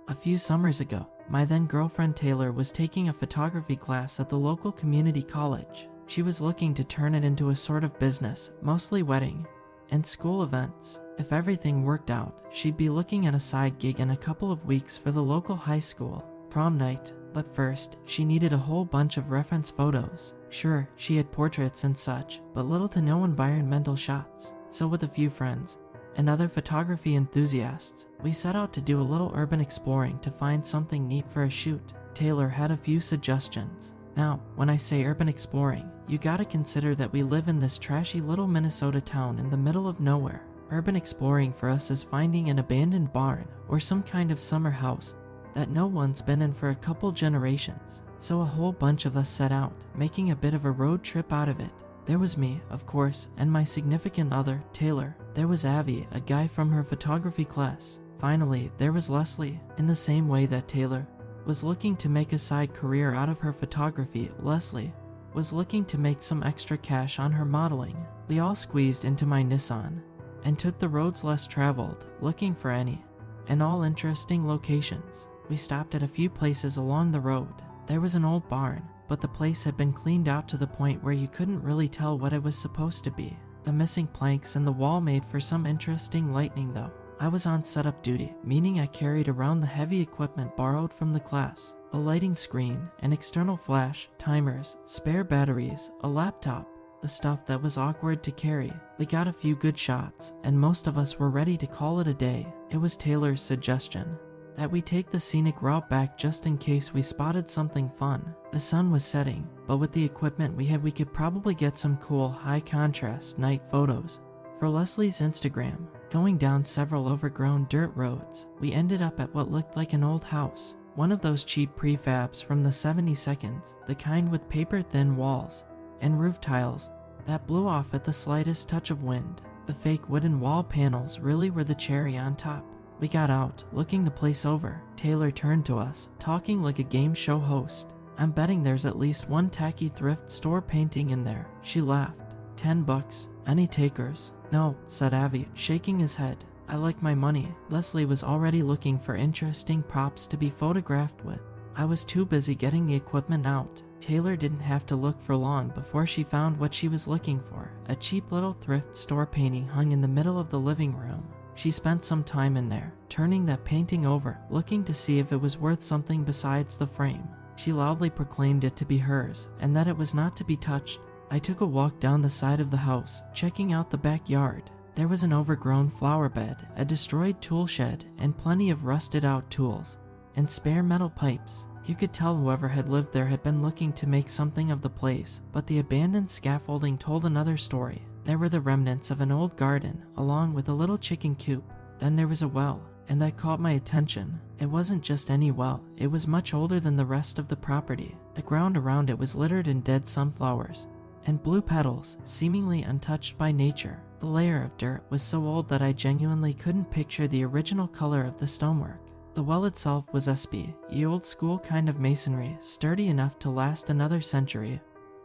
A few summers ago, my then girlfriend Taylor was taking a photography class at the local community college. She was looking to turn it into a sort of business, mostly wedding and school events. If everything worked out, she'd be looking at a side gig in a couple of weeks for the local high school prom night. But first, she needed a whole bunch of reference photos. Sure, she had portraits and such, but little to no environmental shots. So with a few friends and other photography enthusiasts, we set out to do a little urban exploring to find something neat for a shoot. Taylor had a few suggestions. Now, when I say urban exploring, you gotta consider that we live in this trashy little Minnesota town in the middle of nowhere. Urban exploring for us is finding an abandoned barn or some kind of summer house that no one's been in for a couple generations. So a whole bunch of us set out, making a bit of a road trip out of it. There was me, of course, and my significant other, Taylor. There was Avi, a guy from her photography class. Finally, there was Leslie. In the same way that Taylor was looking to make a side career out of her photography, Leslie was looking to make some extra cash on her modeling. We all squeezed into my Nissan and took the roads less traveled, looking for any and all interesting locations. We stopped at a few places along the road. There was an old barn, but the place had been cleaned out to the point where you couldn't really tell what it was supposed to be. The missing planks in the wall made for some interesting lighting though. I was on setup duty, meaning I carried around the heavy equipment borrowed from the class. A lighting screen, an external flash, timers, spare batteries, a laptop, the stuff that was awkward to carry. We got a few good shots, and most of us were ready to call it a day. It was Taylor's suggestion that we take the scenic route back just in case we spotted something fun. The sun was setting, but with the equipment we had, we could probably get some cool high-contrast night photos for Leslie's Instagram. Going down several overgrown dirt roads, we ended up at what looked like an old house. One of those cheap prefabs from the 70s, the kind with paper-thin walls and roof tiles that blew off at the slightest touch of wind. The fake wooden wall panels really were the cherry on top. We got out, looking the place over. Taylor turned to us, talking like a game show host. "I'm betting there's at least one tacky thrift store painting in there." She laughed. $10. Any takers? "No," said Avi, shaking his head. "I like my money." Leslie was already looking for interesting props to be photographed with. I was too busy getting the equipment out. Taylor didn't have to look for long before she found what she was looking for. A cheap little thrift store painting hung in the middle of the living room. She spent some time in there, turning that painting over, looking to see if it was worth something besides the frame. She loudly proclaimed it to be hers, and that it was not to be touched. I took a walk down the side of the house, checking out the backyard. There was an overgrown flower bed, a destroyed tool shed, and plenty of rusted out tools and spare metal pipes. You could tell whoever had lived there had been looking to make something of the place, but the abandoned scaffolding told another story. There were the remnants of an old garden, along with a little chicken coop. Then there was a well, and that caught my attention. It wasn't just any well, it was much older than the rest of the property. The ground around it was littered in dead sunflowers and blue petals, seemingly untouched by nature. The layer of dirt was so old that I genuinely couldn't picture the original color of the stonework. The well itself was SB, old school kind of masonry, sturdy enough to last another century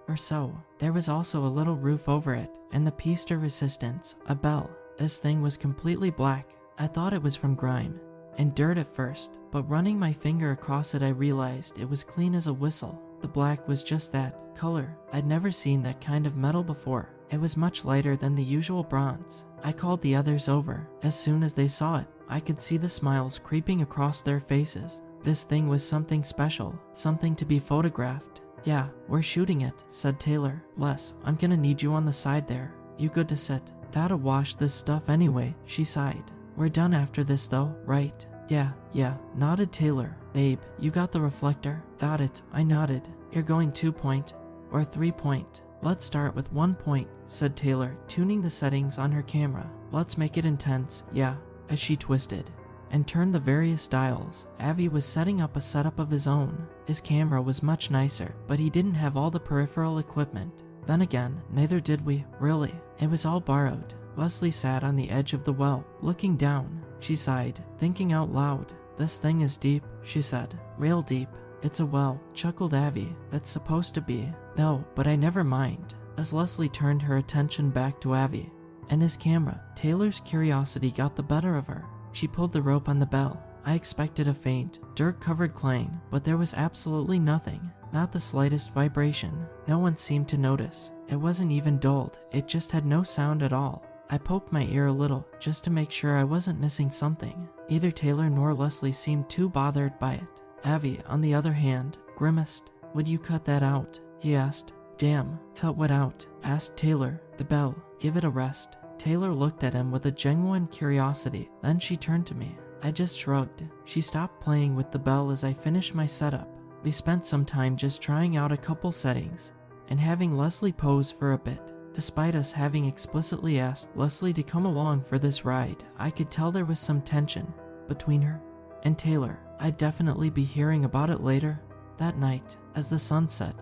or so. There was also a little roof over it, and the piece de resistance, a bell. This thing was completely black. I thought it was from grime and dirt at first, but running my finger across it I realized it was clean as a whistle. The black was just that color. I'd never seen that kind of metal before. It was much lighter than the usual bronze. I called the others over. As soon as they saw it, I could see the smiles creeping across their faces. This thing was something special, something to be photographed. "Yeah, we're shooting it," said Taylor. "Les, I'm gonna need you on the side there. You good to sit? Gotta wash this stuff anyway," she sighed. "We're done after this though, right?" Yeah, nodded Taylor. "Babe, you got the reflector?" "Got it," I nodded. "You're going 2-point or 3-point?" "Let's start with 1-point," said Taylor, tuning the settings on her camera. "Let's make it intense, yeah." As she twisted and turned the various dials, Avi was setting up a setup of his own. His camera was much nicer, but he didn't have all the peripheral equipment. Then again, neither did we, really. It was all borrowed. Leslie sat on the edge of the well, looking down. She sighed, thinking out loud. "This thing is deep," she said. "Real deep." "It's a well," chuckled Avi. "It's supposed to be." "No, but I never mind." As Leslie turned her attention back to Avi and his camera, Taylor's curiosity got the better of her. She pulled the rope on the bell. I expected a faint, dirt-covered clang, but there was absolutely nothing. Not the slightest vibration. No one seemed to notice. It wasn't even dulled, it just had no sound at all. I poked my ear a little, just to make sure I wasn't missing something. Neither Taylor nor Leslie seemed too bothered by it. Avi, on the other hand, grimaced. "Would you cut that out?" he asked. "Damn, cut what out?" asked Taylor. "The bell. Give it a rest." Taylor looked at him with a genuine curiosity, then she turned to me. I just shrugged. She stopped playing with the bell as I finished my setup. We spent some time just trying out a couple settings, and having Leslie pose for a bit. Despite us having explicitly asked Leslie to come along for this ride, I could tell there was some tension between her and Taylor. I'd definitely be hearing about it later. That night, as the sun set,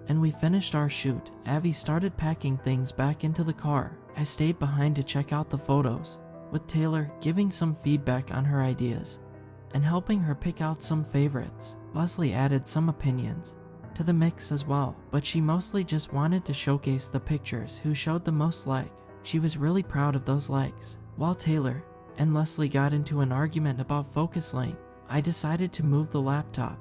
and we finished our shoot, Avi started packing things back into the car. I stayed behind to check out the photos, with Taylor giving some feedback on her ideas and helping her pick out some favorites. Leslie added some opinions to the mix as well, but she mostly just wanted to showcase the pictures who showed the most leg. She was really proud of those legs. While Taylor and Leslie got into an argument about focus length, I decided to move the laptop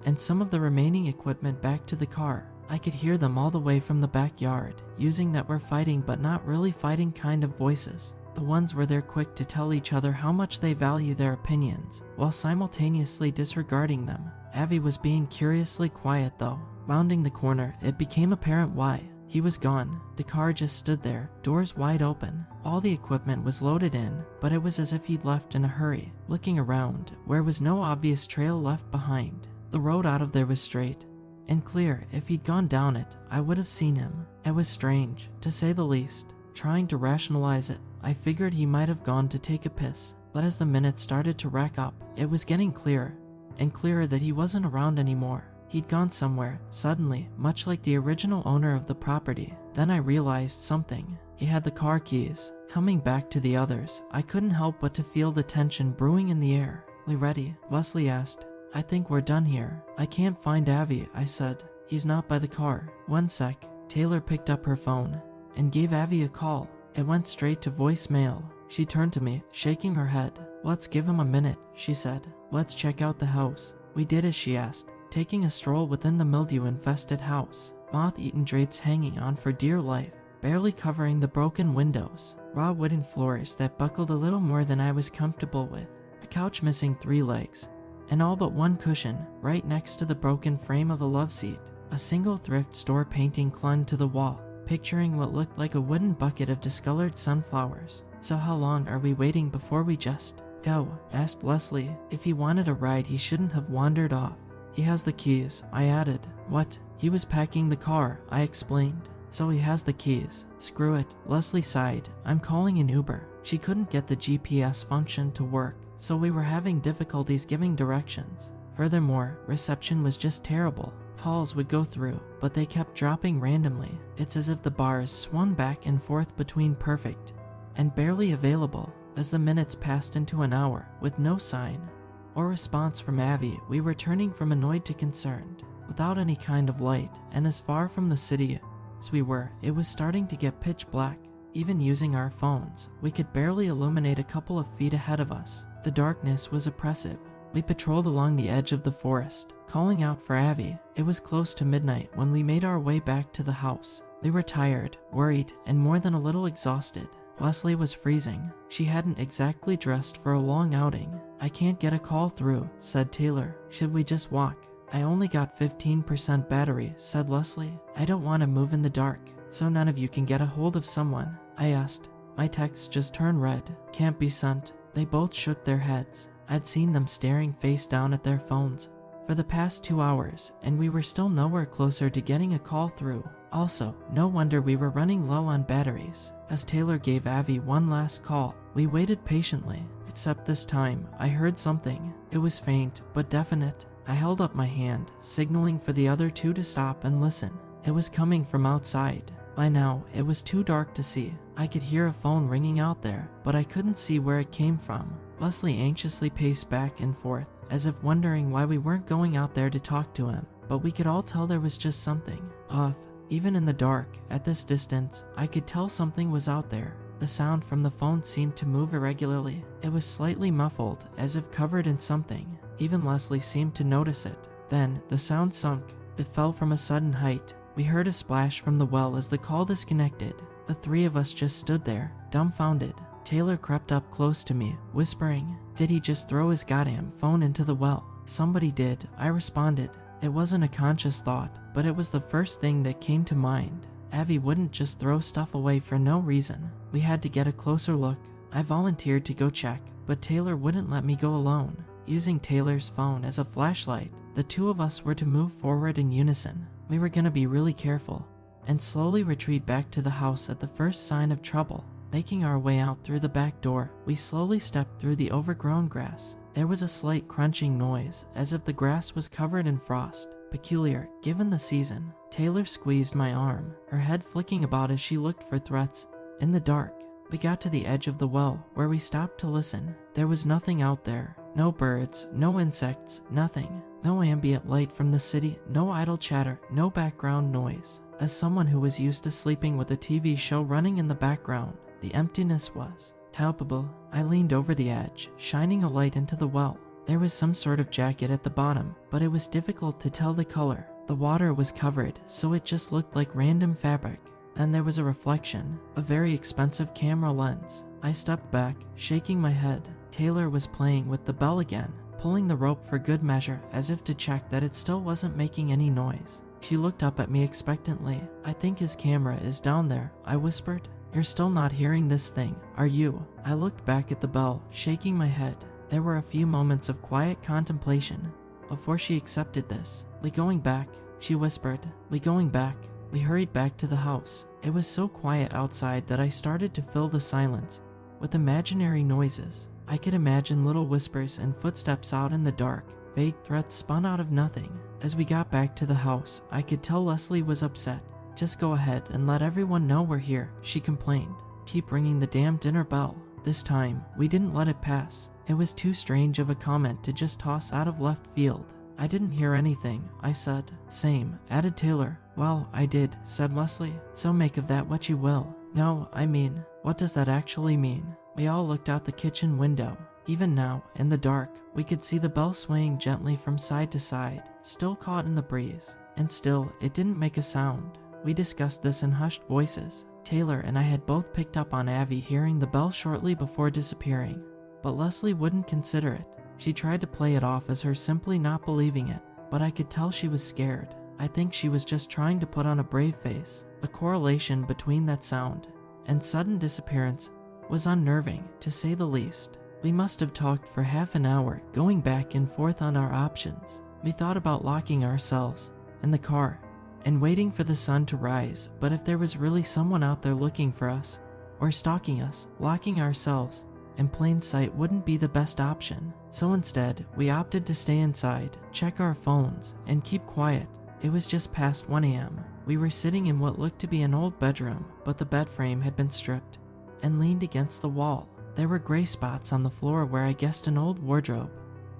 and some of the remaining equipment back to the car. I could hear them all the way from the backyard, using that we're fighting but not really fighting kind of voices. The ones where they're quick to tell each other how much they value their opinions, while simultaneously disregarding them. Avi was being curiously quiet though. Rounding the corner, it became apparent why. He was gone. The car just stood there, doors wide open. All the equipment was loaded in, but it was as if he'd left in a hurry. Looking around, where was no obvious trail left behind. The road out of there was straight and clear. If he'd gone down it, I would have seen him. It was strange, to say the least. Trying to rationalize it, I figured he might have gone to take a piss, but as the minutes started to rack up, it was getting clearer and clearer that he wasn't around anymore. He'd gone somewhere, suddenly, much like the original owner of the property. Then I realized something. He had the car keys. Coming back to the others, I couldn't help but to feel the tension brewing in the air. "We ready?" Leslie asked. "I think we're done here." "I can't find Avi," I said. "He's not by the car." "One sec." Taylor picked up her phone and gave Avi a call. It went straight to voicemail. She turned to me, shaking her head. "Let's give him a minute," she said. "Let's check out the house." We did as she asked, taking a stroll within the mildew-infested house. Moth-eaten drapes hanging on for dear life, barely covering the broken windows. Raw wooden floors that buckled a little more than I was comfortable with. A couch missing 3 legs, and all but one cushion right next to the broken frame of a love seat. A single thrift store painting clung to the wall, picturing what looked like a wooden bucket of discolored sunflowers. "So how long are we waiting before we just go?" asked Leslie. If he wanted a ride, he shouldn't have wandered off. "He has the keys," I added. "What?" "He was packing the car," I explained. "So he has the keys." "Screw it," Leslie sighed. "I'm calling an Uber." She couldn't get the GPS function to work, so we were having difficulties giving directions. Furthermore, reception was just terrible. Calls would go through, but they kept dropping randomly. It's as if the bars swung back and forth between perfect and barely available. As the minutes passed into an hour, with no sign or response from Avi, we were turning from annoyed to concerned. Without any kind of light, and as far from the city as we were, it was starting to get pitch black. Even using our phones, we could barely illuminate a couple of feet ahead of us. The darkness was oppressive. We patrolled along the edge of the forest, calling out for Avi. It was close to midnight when we made our way back to the house. We were tired, worried, and more than a little exhausted. Leslie was freezing. She hadn't exactly dressed for a long outing. "I can't get a call through," said Taylor. "Should we just walk?" "I only got 15% battery," said Leslie. "I don't want to move in the dark, so none of you can get a hold of someone?" I asked. My texts just turned red. "Can't be sent." They both shook their heads. I'd seen them staring face down at their phones for the past 2 hours, and we were still nowhere closer to getting a call through. Also, no wonder we were running low on batteries. As Taylor gave Avi one last call, we waited patiently. Except this time, I heard something. It was faint, but definite. I held up my hand, signaling for the other two to stop and listen. It was coming from outside. By now, it was too dark to see. I could hear a phone ringing out there, but I couldn't see where it came from. Leslie anxiously paced back and forth, as if wondering why we weren't going out there to talk to him, but we could all tell there was just something off. Even in the dark, at this distance, I could tell something was out there. The sound from the phone seemed to move irregularly. It was slightly muffled, as if covered in something. Even Leslie seemed to notice it. Then, the sound sunk. It fell from a sudden height. We heard a splash from the well as the call disconnected. The three of us just stood there, dumbfounded. Taylor crept up close to me, whispering, "Did he just throw his goddamn phone into the well?" "Somebody did," I responded. It wasn't a conscious thought, but it was the first thing that came to mind. Abby wouldn't just throw stuff away for no reason. We had to get a closer look. I volunteered to go check, but Taylor wouldn't let me go alone. Using Taylor's phone as a flashlight, the two of us were to move forward in unison. We were gonna be really careful and slowly retreat back to the house at the first sign of trouble. Making our way out through the back door, we slowly stepped through the overgrown grass. There was a slight crunching noise, as if the grass was covered in frost. Peculiar, given the season. Taylor squeezed my arm, her head flicking about as she looked for threats. In the dark, we got to the edge of the well, where we stopped to listen. There was nothing out there. No birds, no insects, nothing. No ambient light from the city, no idle chatter, no background noise. As someone who was used to sleeping with a TV show running in the background, the emptiness was palpable. I leaned over the edge, shining a light into the well. There was some sort of jacket at the bottom, but it was difficult to tell the color. The water was covered, so it just looked like random fabric. Then there was a reflection, a very expensive camera lens. I stepped back, shaking my head. Taylor was playing with the bell again, pulling the rope for good measure as if to check that it still wasn't making any noise. She looked up at me expectantly. "I think his camera is down there," I whispered. "You're still not hearing this thing, are you?" I looked back at the bell, shaking my head. There were a few moments of quiet contemplation before she accepted this. "We going back," she whispered. "We going back." We hurried back to the house. It was so quiet outside that I started to fill the silence with imaginary noises. I could imagine little whispers and footsteps out in the dark, vague threats spun out of nothing. As we got back to the house, I could tell Leslie was upset. "Just go ahead and let everyone know we're here," she complained. "Keep ringing the damn dinner bell." This time, we didn't let it pass. It was too strange of a comment to just toss out of left field. "I didn't hear anything," I said. "Same," added Taylor. "Well, I did," said Leslie. "So make of that what you will." "No, I mean, what does that actually mean?" We all looked out the kitchen window. Even now, in the dark, we could see the bell swaying gently from side to side, still caught in the breeze. And still, it didn't make a sound. We discussed this in hushed voices. Taylor and I had both picked up on Abby hearing the bell shortly before disappearing, but Leslie wouldn't consider it. She tried to play it off as her simply not believing it, but I could tell she was scared. I think she was just trying to put on a brave face. The correlation between that sound and sudden disappearance was unnerving, to say the least. We must have talked for half an hour, going back and forth on our options. We thought about locking ourselves in the car and waiting for the sun to rise, but if there was really someone out there looking for us or stalking us, locking ourselves in plain sight wouldn't be the best option. So instead, we opted to stay inside, check our phones, and keep quiet. It was just past 1 a.m. We were sitting in what looked to be an old bedroom, but the bed frame had been stripped and leaned against the wall. There were gray spots on the floor where I guessed an old wardrobe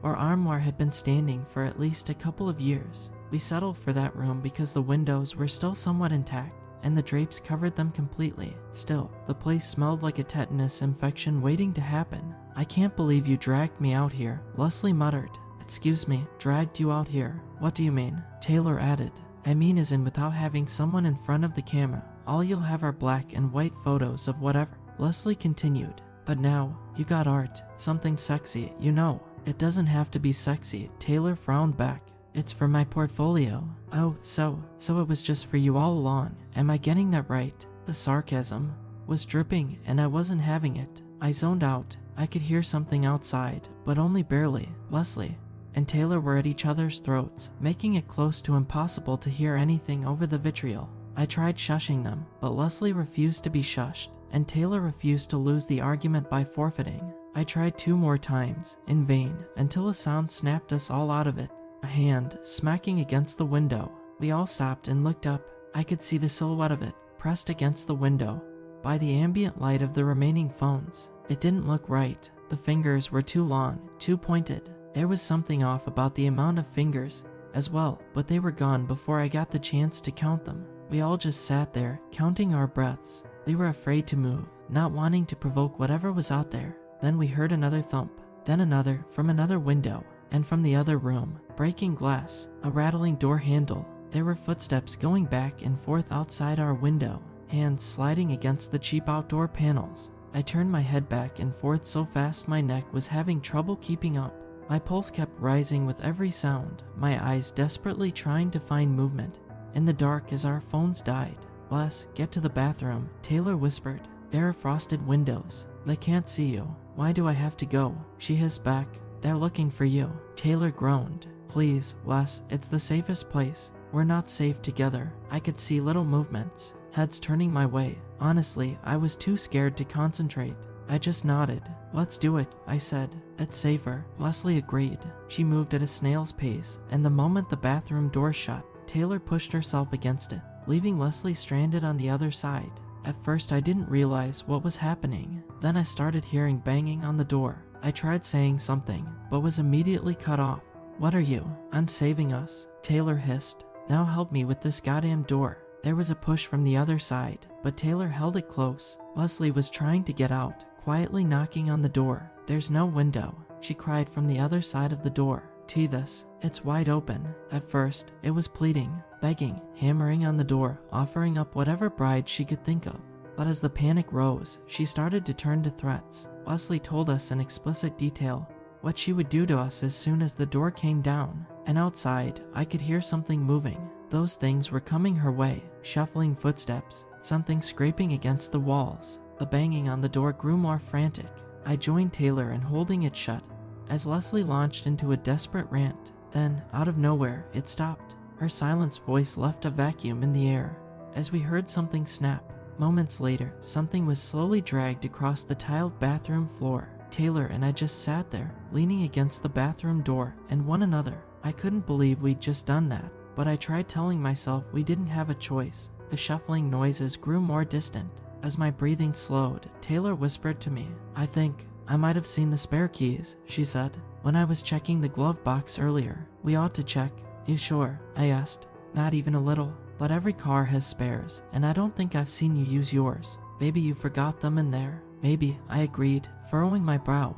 or armoire had been standing for at least a couple of years. We settled for that room because the windows were still somewhat intact and the drapes covered them completely. Still, the place smelled like a tetanus infection waiting to happen. "I can't believe you dragged me out here," Leslie muttered. "Excuse me, dragged you out here? What do you mean?" Taylor added. "I mean as in without having someone in front of the camera. All you'll have are black and white photos of whatever." Leslie continued. "But now, you got art, something sexy, you know." "It doesn't have to be sexy," Taylor frowned back. "It's for my portfolio." "Oh, so it was just for you all along. Am I getting that right?" The sarcasm was dripping and I wasn't having it. I zoned out. I could hear something outside, but only barely. Leslie and Taylor were at each other's throats, making it close to impossible to hear anything over the vitriol. I tried shushing them, but Leslie refused to be shushed, and Taylor refused to lose the argument by forfeiting. I tried 2 more times, in vain, until a sound snapped us all out of it. A hand smacking against the window. We all stopped and looked up. I could see the silhouette of it, pressed against the window by the ambient light of the remaining phones. It didn't look right. The fingers were too long, too pointed. There was something off about the amount of fingers as well, but they were gone before I got the chance to count them. We all just sat there, counting our breaths. They were afraid to move, not wanting to provoke whatever was out there. Then we heard another thump, then another from another window, and from the other room, breaking glass, a rattling door handle. There were footsteps going back and forth outside our window, hands sliding against the cheap outdoor panels. I turned my head back and forth so fast my neck was having trouble keeping up. My pulse kept rising with every sound, my eyes desperately trying to find movement. In the dark as our phones died. "Les, get to the bathroom," Taylor whispered. "There are frosted windows. They can't see you." "Why do I have to go?" she hissed back. "They're looking for you." Taylor groaned. "Please, Les, it's the safest place. We're not safe together." I could see little movements, heads turning my way. Honestly, I was too scared to concentrate. I just nodded. "Let's do it," I said. "It's safer." Leslie agreed. She moved at a snail's pace, and the moment the bathroom door shut, Taylor pushed herself against it, leaving Leslie stranded on the other side. At first I didn't realize what was happening. Then I started hearing banging on the door. I tried saying something, but was immediately cut off. "What are you?" "I'm saving us," Taylor hissed. "Now help me with this goddamn door." There was a push from the other side, but Taylor held it close. Leslie was trying to get out, quietly knocking on the door. "There's no window," she cried from the other side of the door. "This, it's wide open." At first, it was pleading, begging, hammering on the door, offering up whatever bribe she could think of. But as the panic rose, she started to turn to threats. Leslie told us in explicit detail what she would do to us as soon as the door came down. And outside, I could hear something moving. Those things were coming her way, shuffling footsteps, something scraping against the walls. The banging on the door grew more frantic. I joined Taylor in holding it shut, as Leslie launched into a desperate rant. Then, out of nowhere, it stopped. Her silenced voice left a vacuum in the air, as we heard something snap. Moments later, something was slowly dragged across the tiled bathroom floor. Taylor and I just sat there, leaning against the bathroom door and one another. I couldn't believe we'd just done that, but I tried telling myself we didn't have a choice. The shuffling noises grew more distant. As my breathing slowed, Taylor whispered to me. "I think I might have seen the spare keys," she said, "when I was checking the glove box earlier. We ought to check." "You sure?" I asked. "Not even a little. But every car has spares, and I don't think I've seen you use yours. Maybe you forgot them in there." "Maybe," I agreed, furrowing my brow.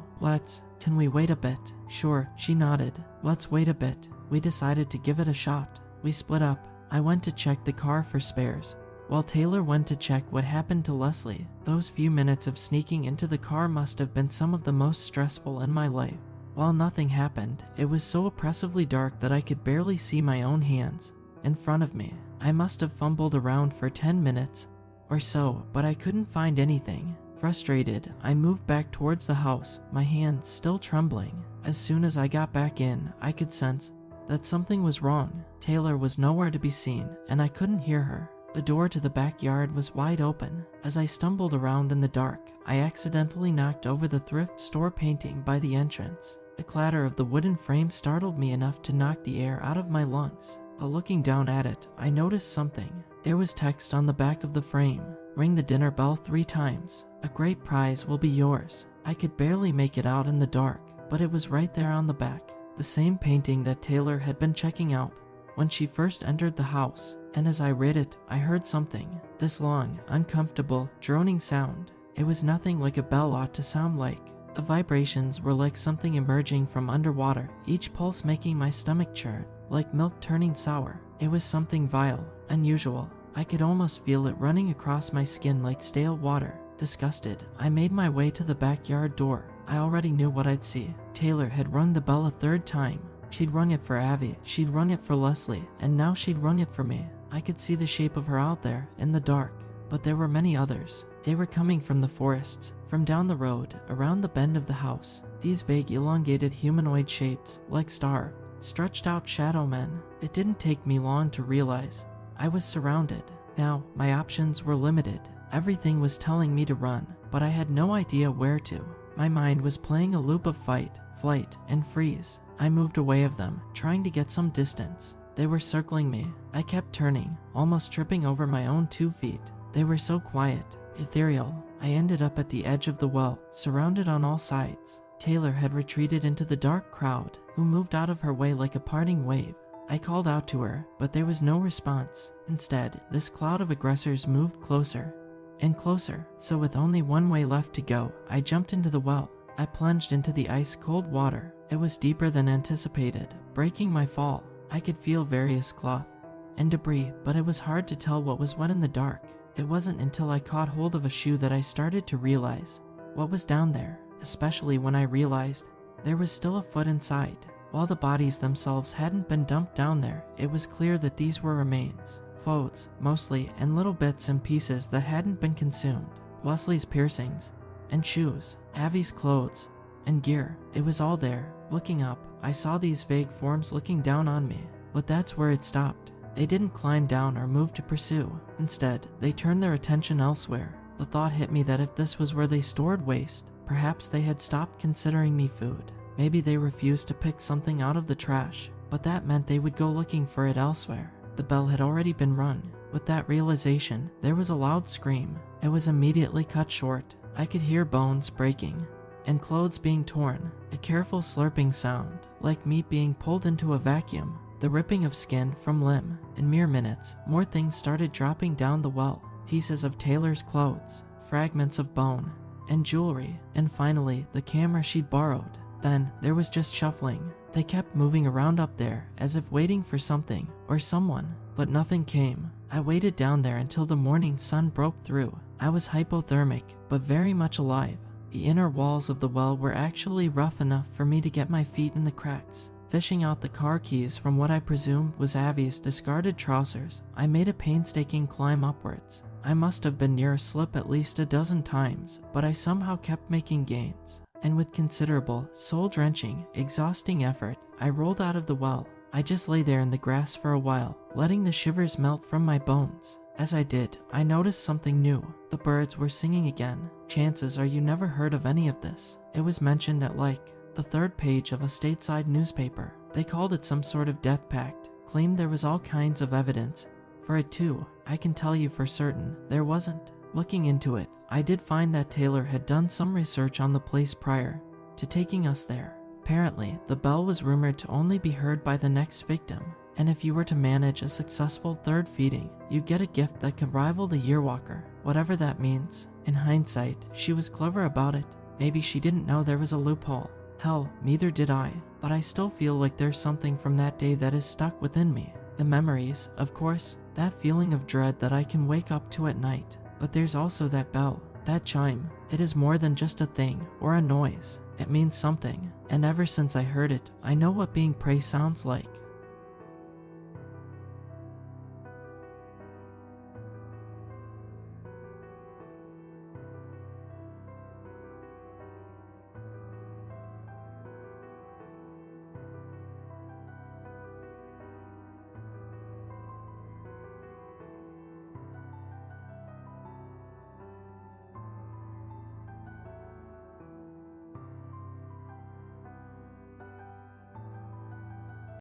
Can we wait a bit?" "Sure," she nodded. "Let's wait a bit." We decided to give it a shot. We split up. I went to check the car for spares, while Taylor went to check what happened to Leslie. Those few minutes of sneaking into the car must have been some of the most stressful in my life. While nothing happened, it was so oppressively dark that I could barely see my own hands in front of me. I must have fumbled around for 10 minutes or so, but I couldn't find anything. Frustrated, I moved back towards the house, my hands still trembling. As soon as I got back in, I could sense that something was wrong. Taylor was nowhere to be seen, and I couldn't hear her. The door to the backyard was wide open. As I stumbled around in the dark, I accidentally knocked over the thrift store painting by the entrance. The clatter of the wooden frame startled me enough to knock the air out of my lungs. But looking down at it, I noticed something. There was text on the back of the frame. "Ring the dinner bell 3 times. A great prize will be yours." I could barely make it out in the dark, but it was right there on the back. The same painting that Taylor had been checking out when she first entered the house. And as I read it, I heard something. This long, uncomfortable, droning sound. It was nothing like a bell ought to sound like. The vibrations were like something emerging from underwater, each pulse making my stomach churn, like milk turning sour. It was something vile, unusual. I could almost feel it running across my skin like stale water. Disgusted, I made my way to the backyard door. I already knew what I'd see. Taylor had rung the bell a 3rd time. She'd rung it for Abby, she'd rung it for Leslie, and now she'd rung it for me. I could see the shape of her out there, in the dark. But there were many others. They were coming from the forests, from down the road, around the bend of the house. These vague, elongated humanoid shapes, like starved, stretched out shadow men. It didn't take me long to realize I was surrounded. Now, my options were limited. Everything was telling me to run, but I had no idea where to. My mind was playing a loop of fight, flight, and freeze. I moved away of them, trying to get some distance. They were circling me. I kept turning, almost tripping over my own 2 feet. They were so quiet, ethereal. I ended up at the edge of the well, surrounded on all sides. Taylor had retreated into the dark crowd, who moved out of her way like a parting wave. I called out to her, but there was no response. Instead, this cloud of aggressors moved closer, and closer. So with only one way left to go, I jumped into the well. I plunged into the ice-cold water. It was deeper than anticipated, breaking my fall. I could feel various cloth and debris, but it was hard to tell what was what in the dark. It wasn't until I caught hold of a shoe that I started to realize what was down there, especially when I realized there was still a foot inside. While the bodies themselves hadn't been dumped down there, it was clear that these were remains. Clothes, mostly, and little bits and pieces that hadn't been consumed. Wesley's piercings and shoes, Avi's clothes and gear. It was all there. Looking up, I saw these vague forms looking down on me, but that's where it stopped. They didn't climb down or move to pursue. Instead, they turned their attention elsewhere. The thought hit me that if this was where they stored waste, perhaps they had stopped considering me food. Maybe they refused to pick something out of the trash, but that meant they would go looking for it elsewhere. The bell had already been rung. With that realization, there was a loud scream. It was immediately cut short. I could hear bones breaking and clothes being torn, a careful slurping sound, like meat being pulled into a vacuum, the ripping of skin from limb. In mere minutes, more things started dropping down the well. Pieces of Taylor's clothes, fragments of bone, and jewelry, and finally, the camera she'd borrowed. Then, there was just shuffling. They kept moving around up there, as if waiting for something, or someone, but nothing came. I waited down there until the morning sun broke through. I was hypothermic, but very much alive. The inner walls of the well were actually rough enough for me to get my feet in the cracks. Fishing out the car keys from what I presumed was Avi's discarded trousers, I made a painstaking climb upwards. I must have been near a slip at least a dozen times, but I somehow kept making gains. And with considerable, soul-drenching, exhausting effort, I rolled out of the well. I just lay there in the grass for a while, letting the shivers melt from my bones. As I did, I noticed something new. The birds were singing again. Chances are you never heard of any of this. It was mentioned at the third page of a stateside newspaper. They called it some sort of death pact, claimed there was all kinds of evidence for it too. I can tell you for certain, there wasn't. Looking into it, I did find that Taylor had done some research on the place prior to taking us there. Apparently, the bell was rumored to only be heard by the next victim, and if you were to manage a successful third feeding, you'd get a gift that could rival the Yearwalker, whatever that means. In hindsight, she was clever about it. Maybe she didn't know there was a loophole. Hell, neither did I, but I still feel like there's something from that day that is stuck within me. The memories, of course, that feeling of dread that I can wake up to at night. But there's also that bell, that chime. It is more than just a thing or a noise. It means something, and ever since I heard it, I know what being prey sounds like.